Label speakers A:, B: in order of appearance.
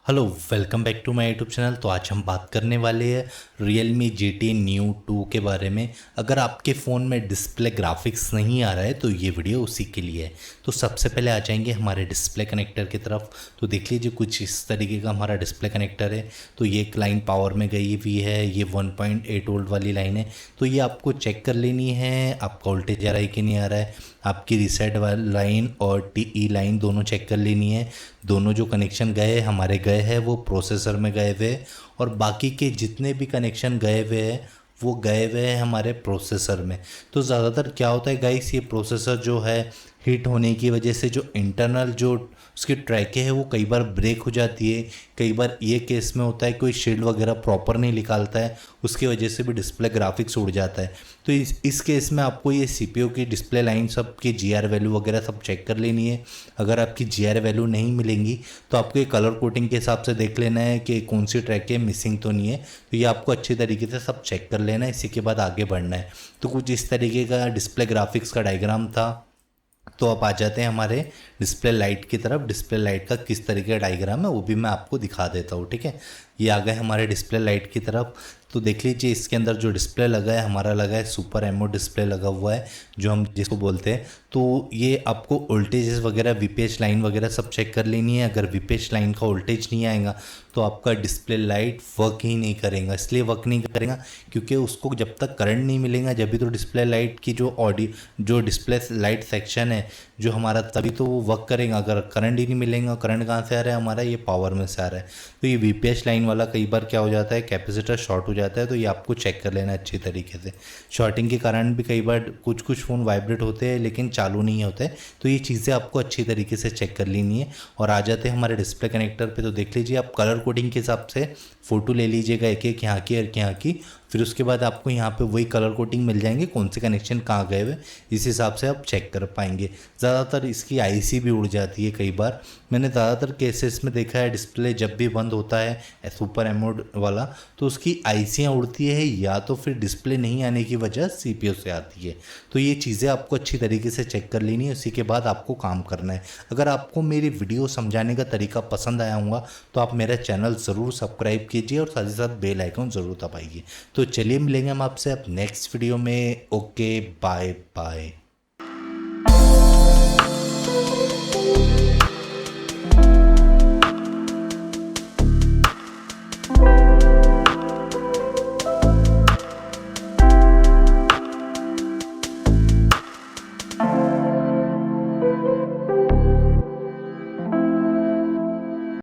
A: Hello, welcome back to my YouTube channel. तो आज हम बात करने वाले हैं Realme GT Neo 2 के बारे में। अगर आपके फ़ोन में डिस्प्ले ग्राफिक्स नहीं आ रहा है तो ये वीडियो उसी के लिए है। तो सबसे पहले आ जाएंगे हमारे डिस्प्ले कनेक्टर की तरफ। तो देख लीजिए कुछ इस तरीके का हमारा डिस्प्ले कनेक्टर है। तो ये एक लाइन पावर में गई हुई है, ये 1.8 वोल्ट वाली लाइन है। तो ये आपको चेक कर लेनी है आपका वोल्टेज आ रहा है कि नहीं आ रहा है। आपकी रीसेट वाली लाइन और टीई लाइन दोनों चेक कर लेनी है। दोनों जो कनेक्शन गए हमारे गए हैं वो प्रोसेसर में गए हुए, और बाकी के जितने भी कनेक्शन गए हुए हैं वो गए हुए हैं हमारे प्रोसेसर में। तो ज़्यादातर क्या होता है गाइस, ये प्रोसेसर जो है हीट होने की वजह से जो इंटरनल जो उसकी ट्रैकें है वो कई बार ब्रेक हो जाती है। कई बार ये केस में होता है कोई शील्ड वगैरह प्रॉपर नहीं निकालता है, उसकी वजह से भी डिस्प्ले ग्राफिक्स उड़ जाता है। तो इस केस में आपको ये सीपीयू की डिस्प्ले लाइन सब की जीआर वैल्यू वगैरह सब चेक कर लेनी है। अगर आपकी जीआर वैल्यू नहीं मिलेंगी तो आपको ये कलर कोडिंग के हिसाब से देख लेना है कि कौन सी ट्रैक है मिसिंग तो नहीं है। तो ये आपको अच्छी तरीके से सब चेक कर लेना है, इसी के बाद आगे बढ़ना है। तो कुछ इस तरीके का डिस्प्ले ग्राफिक्स का डायग्राम था। तो आप आ जाते हैं हमारे डिस्प्ले लाइट की तरफ। डिस्प्ले लाइट का किस तरीके का डायग्राम है वो भी मैं आपको दिखा देता हूँ, ठीक है। ये आ गए हमारे डिस्प्ले लाइट की तरफ। तो देख लीजिए इसके अंदर जो डिस्प्ले लगा है हमारा लगा है सुपर एमो डिस्प्ले लगा हुआ है, जो हम जिसको बोलते हैं। तो ये आपको वोल्टेजेस वगैरह वीपीएच लाइन वगैरह सब चेक कर लेनी है। अगर वीपीएच लाइन का वोल्टेज नहीं आएगा तो आपका डिस्प्ले लाइट वर्क ही नहीं करेगा। इसलिए वर्क नहीं करेगा क्योंकि उसको जब तक करंट नहीं मिलेगा जब भी तो डिस्प्ले लाइट की जो डिस्प्ले लाइट सेक्शन है जो हमारा, तभी तो वो वर्क करेगा। अगर करंट ही नहीं मिलेगा, करंट कहाँ से आ रहा है हमारा, ये पावर में से आ रहा है। तो ये वीपीएच लाइन वाला कई बार क्या हो जाता है, कैपेसिटर शॉर्ट हो जाता है। तो ये आपको चेक कर लेना अच्छी तरीके से। शॉर्टिंग के कारण भी कई बार कुछ कुछ फ़ोन वाइब्रेट होते हैं लेकिन चालू नहीं होते। तो ये चीज़ें आपको अच्छी तरीके से चेक कर लेनी है। और आ जाते हैं हमारे डिस्प्ले कनेक्टर पे। तो देख लीजिए आप कलर कोडिंग के हिसाब से फ़ोटो ले लीजिएगा, एक एक यहाँ की और यहाँ की। फिर उसके बाद आपको यहाँ पे वही कलर कोडिंग मिल जाएंगे, कौन से कनेक्शन कहाँ गए हुए, इस हिसाब से आप चेक कर पाएंगे। ज़्यादातर इसकी आईसी भी उड़ जाती है कई बार। मैंने ज़्यादातर केसेस में देखा है डिस्प्ले जब भी बंद होता है सुपर एमोड वाला तो उसकी आईसियाँ उड़ती है, या तो फिर डिस्प्ले नहीं आने की वजह सीपीयू से आती है। तो ये चीज़ें आपको अच्छी तरीके से चेक कर लेनी है, उसी के बाद आपको काम करना है। अगर आपको मेरी वीडियो समझाने का तरीका पसंद आया होगा तो आप मेरा चैनल ज़रूर सब्सक्राइब कीजिए और साथ ही साथ बेल आइकन ज़रूर दबाइए। तो चलिए मिलेंगे हम आपसे अब नेक्स्ट वीडियो में। Okay, bye bye.